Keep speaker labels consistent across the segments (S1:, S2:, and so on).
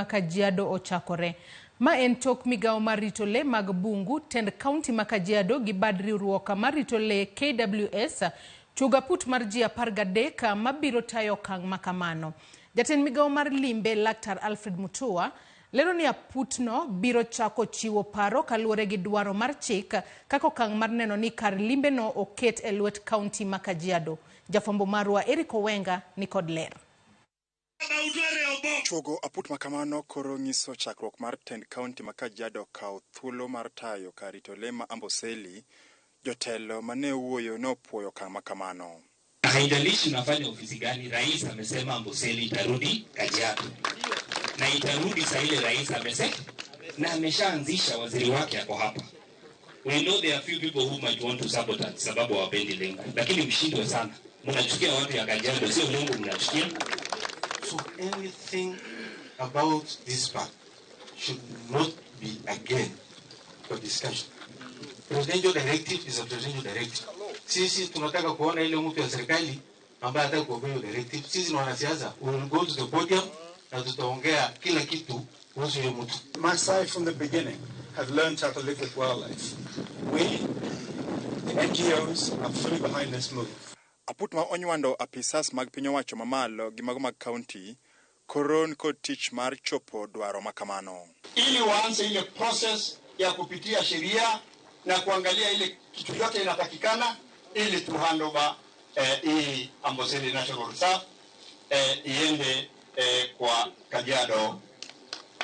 S1: Kajiado ochakore. Ma en tok migao mar rito le mag bungu tend kaonti ma Kajiado gi bad riwruok mar rito le KWS chuga put mar ji 13 mabiro tayo okang' makamano. Jatend migao mar limbe Laktar Alfred Mutua lero ni aputno biro chako chiwo paro kaluwore gi dwaro mar chik kaka okang' mar neno ni kar limbe no oket e lwet kaonti ma Kajiado. Jafwambo marwa Wenga ni kod ler.
S2: Chuogo aput makamano koro nyiso chakruok mar tend kaonti ma Kajiado kawo thuolo mar tayo kar rito le ma Amboseli. Jotelo mane wuoyo nopuoyo kama kamano.
S3: Haijalishi unafanya ofisi gani, rais amesema Amboseli itarudi Kajiado. Na itarudi saa ile rais amesema na ameshaanzisha waziri wake hapo hapa. We know there are few people who might want to sabotage sababu hawapendi lengo. Lakini mshindwe sana. Mnachukia watu ya Kajiado, sio lengo mnachukia.
S4: So anything about this part should not be again for discussion. Presidential directive is a presidential directive. Sisi tunataka kuona ile mtu ya serikali ambaye ataka kuobey directive. Sisi ni wanasiasa. We will go to the podium na tutaongea kila kitu kuhusu hiyo mtu.
S5: My side from the beginning have learned how to live with wildlife. We, the NGOs, are fully behind this move.
S2: Aput ma onywando apisas mag piny owacho mamalo gi mago mag kaunti koron kod tich mar chopo dwaro makamano.
S6: Ili waanze ile process ya kupitia sheria na kuangalia ile kitu yote inatakikana ili tu handover hii Amboseli National Reserve iende kwa Kajiado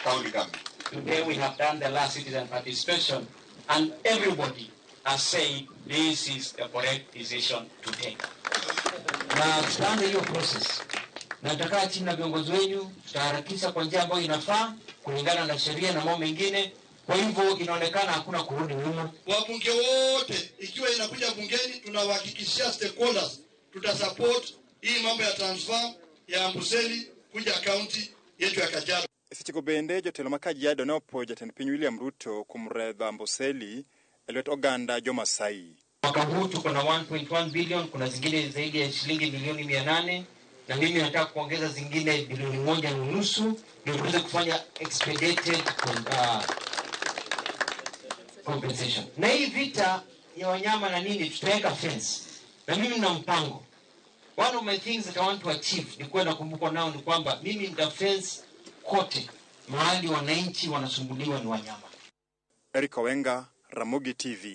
S6: County Government.
S3: Today we have done the last citizen participation and everybody has said this is the correct decision to take. Na tutaanza hiyo process. Na tutakaa chini na viongozi wenu, tutaharakisha kwa njia ambayo inafaa kulingana na sheria na mambo mengine. Kwa hivyo inaonekana hakuna kurudi nyuma.
S6: Wabunge wote ikiwa inakuja bungeni tunawahakikishia stakeholders tutasupport hii mambo ya transfer ya Amboseli kuja county yetu ya Kajiado.
S2: Seche bende jotelo ma Kajiado ne opuoyo jatend piny William Ruto kuom redho Amboseli e lwet oganda Jo-Masai.
S3: Mwaka huu tuko na 1.1 billion, kuna zingine zaidi ya shilingi milioni 800 na mimi nataka kuongeza zingine bilioni 1.5 ndio tuweze kufanya expedited compensation. Na hii vita ya wanyama na nini tutaweka fence. Na mimi nina mpango. One of my things that I want to achieve ni kwenda kumbuka nao ni kwamba mimi nita fence kote mahali wananchi wanasumbuliwa ni wanyama.
S2: Wenga, Ramogi TV.